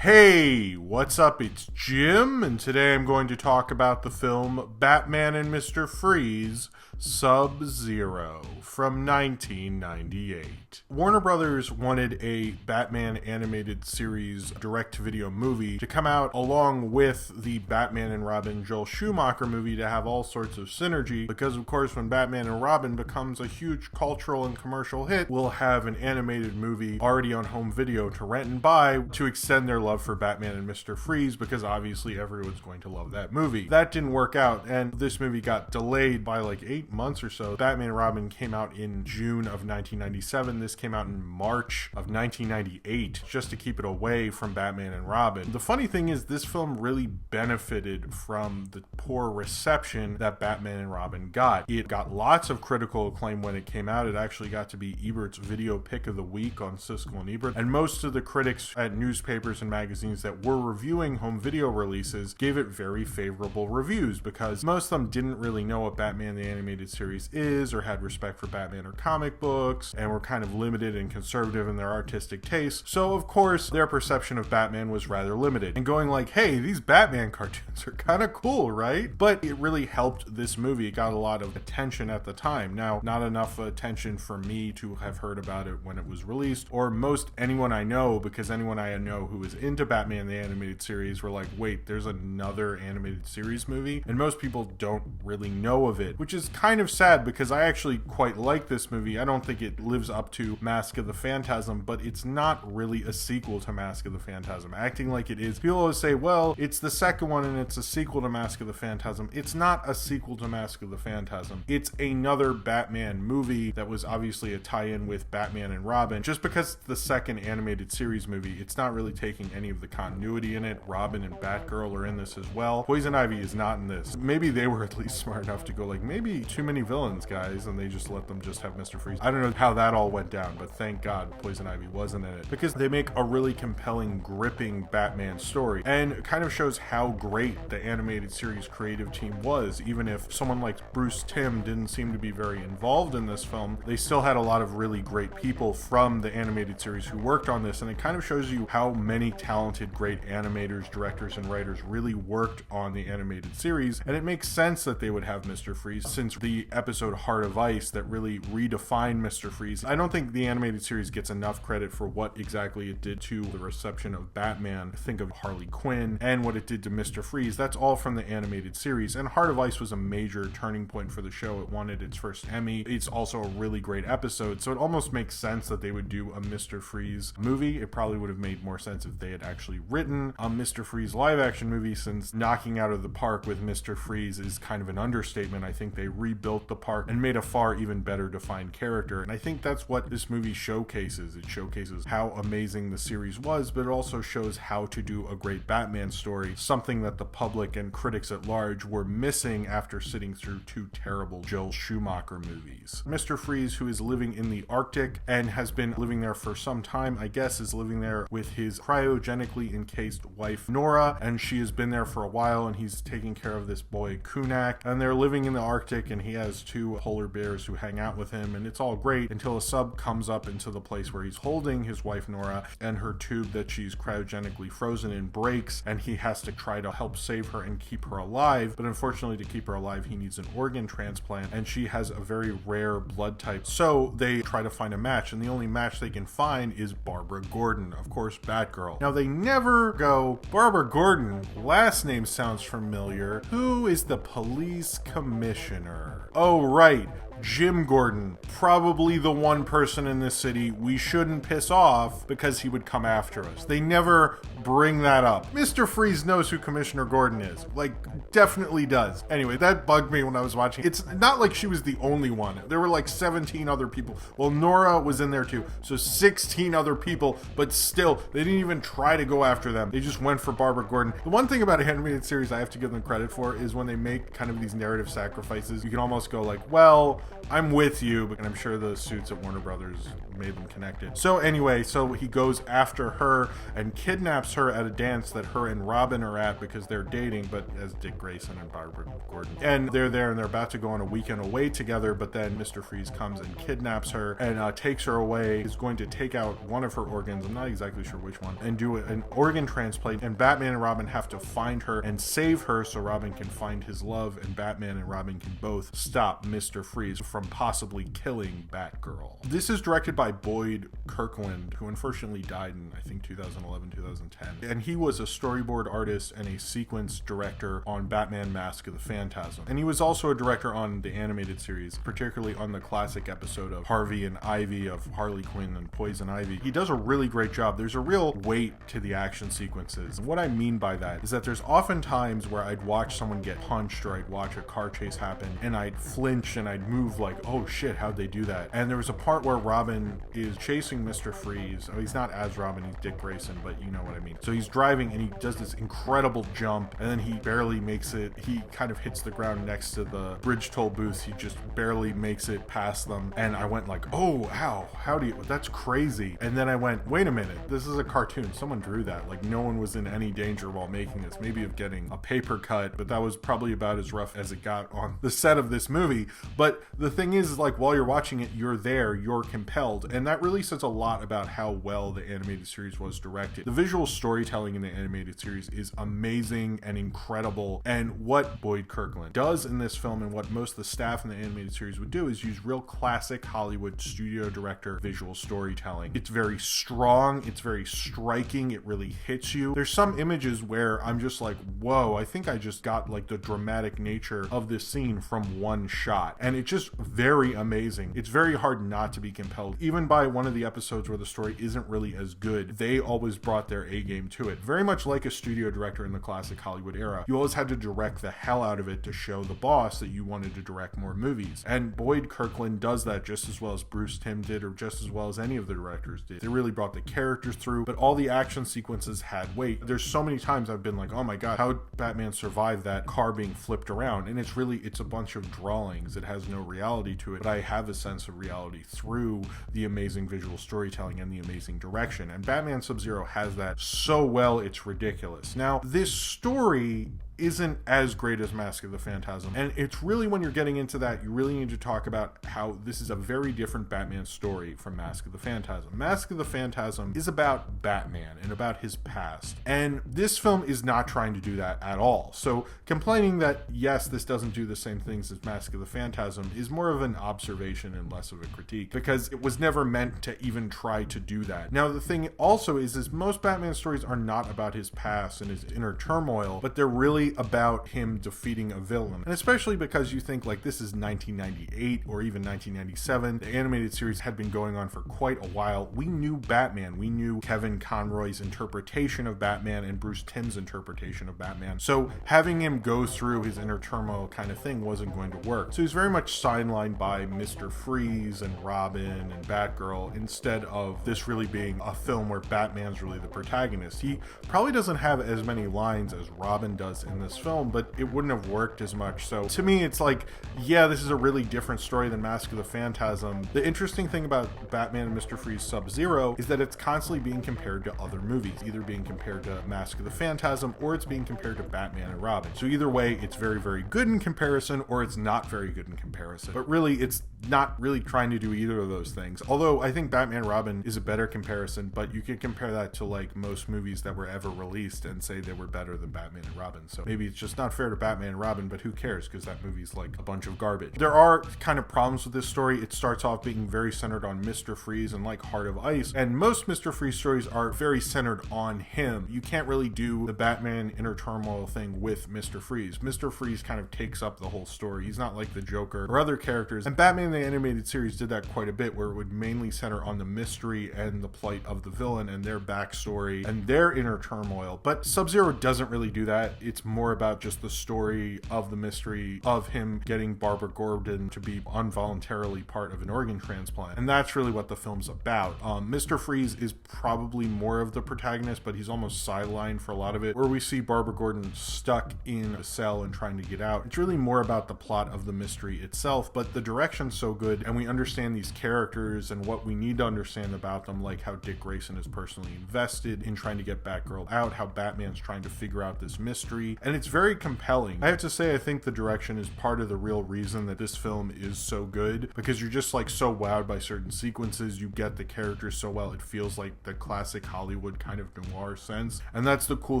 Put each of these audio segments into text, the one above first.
Hey, what's up? It's Jim, and today I'm going to talk about the film Batman and Mr. Freeze, SubZero, from 1998. Warner Brothers wanted a Batman animated series direct-to-video movie to come out along with the Batman and Robin Joel Schumacher movie to have all sorts of synergy, because of course when Batman and Robin becomes a huge cultural and commercial hit, we'll have an animated movie already on home video to rent and buy to extend their love for Batman and Mr. Freeze, because obviously everyone's going to love that movie. That didn't work out, and this movie got delayed by like 8 months or so. Batman and Robin came out in June of 1997. This came out in March of 1998, just to keep it away from Batman and Robin. The funny thing is, this film really benefited from the poor reception that Batman and Robin got. It got lots of critical acclaim when it came out. It actually got to be Ebert's video pick of the week on Siskel and Ebert, and most of the critics at newspapers and magazines that were reviewing home video releases gave it very favorable reviews, because most of them didn't really know what Batman the Animated Series is, or had respect for Batman or comic books, and were kind of limited and conservative in their artistic tastes. So of course their perception of Batman was rather limited, and going like, hey, these Batman cartoons are kind of cool, right? But it really helped this movie. It got a lot of attention at the time. Now, not enough attention for me to have heard about it when it was released, or most anyone I know, because anyone I know who was into Batman the Animated Series were like, wait, there's another animated series movie? And most people don't really know of it, which is kind of sad, because I actually quite like this movie. I don't think it lives up to Mask of the Phantasm, but it's not really a sequel to Mask of the Phantasm. Acting like it is. People always say, well, it's the second one and it's a sequel to Mask of the Phantasm. It's not a sequel to Mask of the Phantasm. It's another Batman movie that was obviously a tie-in with Batman and Robin. Just because it's the second animated series movie, it's not really taking any of the continuity in it. Robin and Batgirl are in this as well. Poison Ivy is not in this. Maybe they were at least smart enough to go like, maybe too many villains, guys, and they just let them just have Mr. Freeze. I don't know how that all went down, but thank God Poison Ivy wasn't in it, because they make a really compelling, gripping Batman story, and it kind of shows how great the animated series creative team was. Even if someone like Bruce Timm didn't seem to be very involved in this film, they still had a lot of really great people from the animated series who worked on this, and it kind of shows you how many talented, great animators, directors, and writers really worked on the animated series. And it makes sense that they would have Mr. Freeze, since the episode Heart of Ice that really redefined Mr. Freeze. I don't think the animated series gets enough credit for what exactly it did to the reception of Batman. Think of Harley Quinn and what it did to Mr. Freeze. That's all from the animated series, and Heart of Ice was a major turning point for the show. It won its first Emmy. It's also a really great episode, so it almost makes sense that they would do a Mr. Freeze movie. It probably would have made more sense if they had actually written a Mr. Freeze live action movie, since knocking out of the park with Mr. Freeze is kind of an understatement. I think they rebuilt the park and made a far even better defined character, and I think that's what this movie showcases. It showcases how amazing the series was, but it also shows how to do a great Batman story, something that the public and critics at large were missing after sitting through two terrible Joel Schumacher movies. Mr. Freeze, who is living in the Arctic and has been living there for some time, I guess, is living there with his cryogenically encased wife Nora, and she has been there for a while, and he's taking care of this boy Kunak, and they're living in the Arctic, and he has two polar bears who hang out with him, and it's all great until a sub comes up into the place where he's holding his wife Nora, and her tube that she's cryogenically frozen in breaks, and he has to try to help save her and keep her alive. But unfortunately, to keep her alive, he needs an organ transplant, and she has a very rare blood type. So they try to find a match, and the only match they can find is Barbara Gordon, of course, Batgirl. Now, they never go, Barbara Gordon, last name sounds familiar. Who is the police commissioner? Oh, right. Jim Gordon, probably the one person in this city we shouldn't piss off because he would come after us. They never bring that up. Mr. Freeze knows who Commissioner Gordon is. Like, definitely does. Anyway, that bugged me when I was watching. It's not like she was the only one. There were like 17 other people. Well, Nora was in there too. So 16 other people, but still, they didn't even try to go after them. They just went for Barbara Gordon. The one thing about an animated series I have to give them credit for is when they make kind of these narrative sacrifices, you can almost go like, well, I'm with you, but I'm sure the suits at Warner Brothers made them connected. So anyway, so he goes after her and kidnaps her at a dance that her and Robin are at because they're dating, but as Dick Grayson and Barbara Gordon. And they're there and they're about to go on a weekend away together, but then Mr. Freeze comes and kidnaps her and takes her away. He's going to take out one of her organs, I'm not exactly sure which one, and do an organ transplant. And Batman and Robin have to find her and save her so Robin can find his love, and Batman and Robin can both stop Mr. Freeze from possibly killing Batgirl. This is directed by Boyd Kirkland, who unfortunately died in, I think, 2011, 2010. And he was a storyboard artist and a sequence director on Batman Mask of the Phantasm. And he was also a director on the animated series, particularly on the classic episode of Harvey and Ivy of Harley Quinn and Poison Ivy. He does a really great job. There's a real weight to the action sequences. And what I mean by that is that there's often times where I'd watch someone get punched or I'd watch a car chase happen and I'd flinch and I'd move like, oh shit, how'd they do that? And there was a part where Robin is chasing Mr. Freeze. Oh, he's not as Robin, he's Dick Grayson, but you know what I mean. So he's driving and he does this incredible jump and then he barely makes it. He kind of hits the ground next to the bridge toll booths. He just barely makes it past them. And I went like, oh, ow, how do you, that's crazy. And then I went, wait a minute, this is a cartoon. Someone drew that. Like no one was in any danger while making this, maybe of getting a paper cut, but that was probably about as rough as it got on the set of this movie. But the thing is like while you're watching it, you're there, you're compelled. And that really says a lot about how well the animated series was directed. The visual storytelling in the animated series is amazing and incredible. And what Boyd Kirkland does in this film and what most of the staff in the animated series would do is use real classic Hollywood studio director visual storytelling. It's very strong, it's very striking, it really hits you. There's some images where I'm just like, whoa, I think I just got like the dramatic nature of this scene from one shot. And it's just very amazing. It's very hard not to be compelled. Even by one of the episodes where the story isn't really as good, they always brought their A game to it. Very much like a studio director in the classic Hollywood era. You always had to direct the hell out of it to show the boss that you wanted to direct more movies. And Boyd Kirkland does that just as well as Bruce Timm did, or just as well as any of the directors did. They really brought the characters through, but all the action sequences had weight. There's so many times I've been like, oh my god, how did Batman survive that car being flipped around? And it's a bunch of drawings. It has no reality to it, but I have a sense of reality through the amazing visual storytelling and the amazing direction. And Batman SubZero has that so well, it's ridiculous. Now, this story isn't as great as Mask of the Phantasm. And it's really, when you're getting into that, you really need to talk about how this is a very different Batman story from Mask of the Phantasm. Mask of the Phantasm is about Batman and about his past. And this film is not trying to do that at all. So complaining that, yes, this doesn't do the same things as Mask of the Phantasm is more of an observation and less of a critique, because it was never meant to even try to do that. Now, the thing also is most Batman stories are not about his past and his inner turmoil, but they're really about him defeating a villain. And especially because you think like this is 1998 or even 1997, the animated series had been going on for quite a while. We knew Batman, we knew Kevin Conroy's interpretation of Batman and Bruce Timm's interpretation of Batman. So having him go through his inner turmoil kind of thing wasn't going to work. So he's very much sidelined by Mr. Freeze and Robin and Batgirl, instead of this really being a film where Batman's really the protagonist. He probably doesn't have as many lines as Robin does in this film, but it wouldn't have worked as much. So to me, it's like, yeah, this is a really different story than Mask of the Phantasm. The interesting thing about Batman and Mr. Freeze SubZero is that it's constantly being compared to other movies, either being compared to Mask of the Phantasm or it's being compared to Batman and Robin. So either way, it's very, very good in comparison, or it's not very good in comparison. But really, it's not really trying to do either of those things. Although I think Batman and Robin is a better comparison, but you could compare that to like most movies that were ever released and say they were better than Batman and Robin. So maybe it's just not fair to Batman and Robin, but who cares, because that movie's like a bunch of garbage. There are kind of problems with this story. It starts off being very centered on Mr. Freeze and like Heart of Ice, and most Mr. Freeze stories are very centered on him. You can't really do the Batman inner turmoil thing with Mr. Freeze. Mr. Freeze kind of takes up the whole story. He's not like the Joker or other characters, and Batman the animated series did that quite a bit, where it would mainly center on the mystery and the plight of the villain and their backstory and their inner turmoil. But SubZero doesn't really do that. It's more about just the story of the mystery of him getting Barbara Gordon to be involuntarily part of an organ transplant. And that's really what the film's about. Mr. Freeze is probably more of the protagonist, but he's almost sidelined for a lot of it, where we see Barbara Gordon stuck in a cell and trying to get out. It's really more about the plot of the mystery itself, but the direction's so good, and we understand these characters and what we need to understand about them, like how Dick Grayson is personally invested in trying to get Batgirl out, how Batman's trying to figure out this mystery, and it's very compelling. I have to say, I think the direction is part of the real reason that this film is so good, because you're just like so wowed by certain sequences, you get the characters so well, it feels like the classic Hollywood kind of noir sense, and that's the cool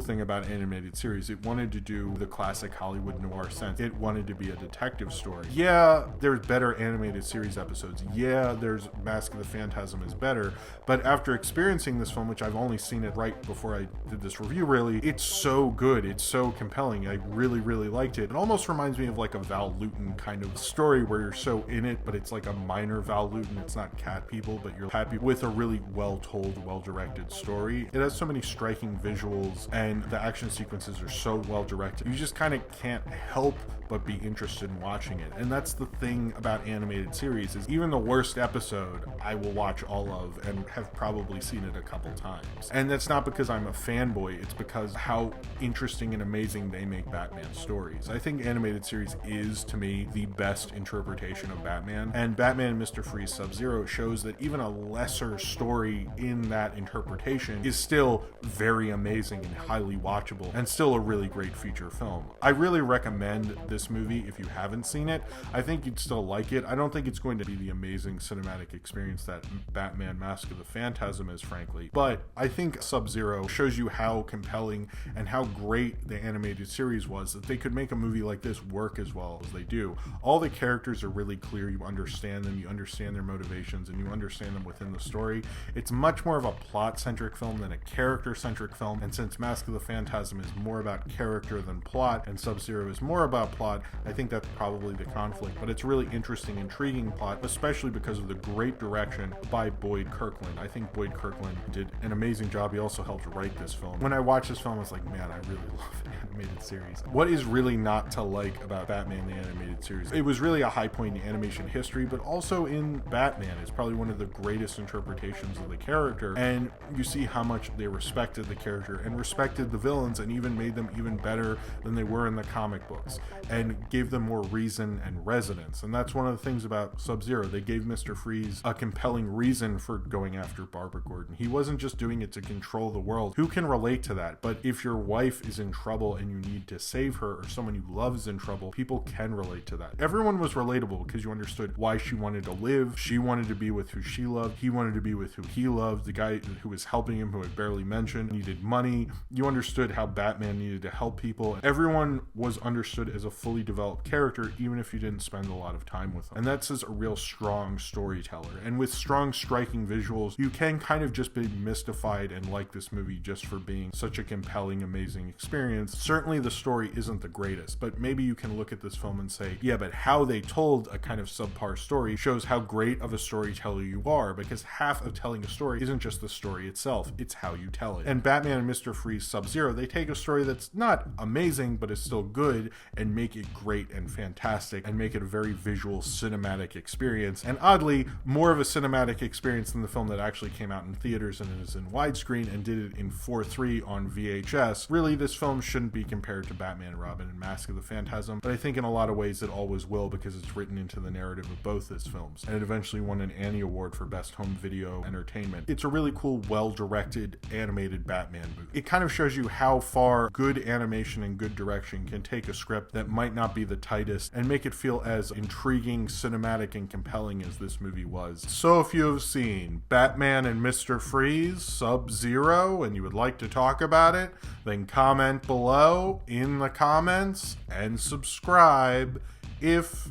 thing about animated series. It wanted to do the classic Hollywood noir sense. It wanted to be a detective story. Yeah, there's better animated series episodes. Yeah, there's Mask of the Phantasm is better, but after experiencing this film, which I've only seen it right before I did this review really, it's so good, it's so compelling. I really, really liked it. It almost reminds me of like a Val Lewton kind of story where you're so in it, but it's like a minor Val Lewton. It's not Cat People, but you're happy with a really well-told, well-directed story. It has so many striking visuals, and the action sequences are so well-directed. You just kind of can't help but be interested in watching it. And that's the thing about animated series, is even the worst episode I will watch all of and have probably seen it a couple times. And that's not because I'm a fanboy, it's because how interesting and amazing they make Batman stories. I think animated series is, to me, the best interpretation of Batman, and Batman and Mr. Freeze SubZero shows that even a lesser story in that interpretation is still very amazing and highly watchable, and still a really great feature film. I really recommend this movie if you haven't seen it. I think you'd still like it. I don't think it's going to be the amazing cinematic experience that Batman Mask of the Phantasm is, frankly, but I think SubZero shows you how compelling and how great the animated series was, that they could make a movie like this work as well as they do. All the characters are really clear, you understand them, you understand their motivations, and you understand them within the story. It's much more of a plot-centric film than a character-centric film, and since Mask of the Phantasm is more about character than plot, and SubZero is more about plot, I think that's probably the conflict, but it's a really interesting, intriguing plot, especially because of the great direction by Boyd Kirkland. I think Boyd Kirkland did an amazing job. He also helped write this film. When I watched this film, I was like, man, I really love an animated series. What is really not to like about Batman the Animated Series? It was really a high point in animation history, but also in Batman. It's probably one of the greatest interpretations of the character, and you see how much they respected the character and respected the villains, and even made them even better than they were in the comic books, and gave them more reason and resonance. And that's one of the things about SubZero. They gave Mr. Freeze a compelling reason for going after Barbara Gordon. He wasn't just doing it to control the world. Who can relate to that? But if your wife is in trouble and you need to save her, or someone you love is in trouble, people can relate to that. Everyone was relatable because you understood why she wanted to live. She wanted to be with who she loved. He wanted to be with who he loved. The guy who was helping him, who I barely mentioned, needed money. You understood how Batman needed to help people. Everyone was understood as a fully developed character, even if you didn't spend a lot of time with them. And that's just a real strong storyteller. And with strong, striking visuals, you can kind of just be mystified and like this movie just for being such a compelling, amazing experience. Certainly the story isn't the greatest, but maybe you can look at this film and say, yeah, but how they told a kind of subpar story shows how great of a storyteller you are, because half of telling a story isn't just the story itself, it's how you tell it. And Batman and Mr. Freeze SubZero, they take a story that's not amazing, but is still good, and make it great and fantastic, and make it a very visual, cinematic experience, and oddly, more of a cinematic experience than the film that actually came out in theaters and is in widescreen and did it in 4:3 on VHS. Really, this film shouldn't be compared to Batman and Robin and Mask of the Phantasm, but I think in a lot of ways it always will, because it's written into the narrative of both his films, and it eventually won an Annie Award for Best Home Video Entertainment. It's a really cool, well-directed, animated Batman movie. It kind of shows you how far good animation and good direction can take a script that might not be the tightest and make it feel as intriguing, cinematic, and compelling as this movie was. So if you have seen Batman and Mr. Freeze SubZero and you would like to talk about it, then comment below in the comments and subscribe if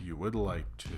you would like to.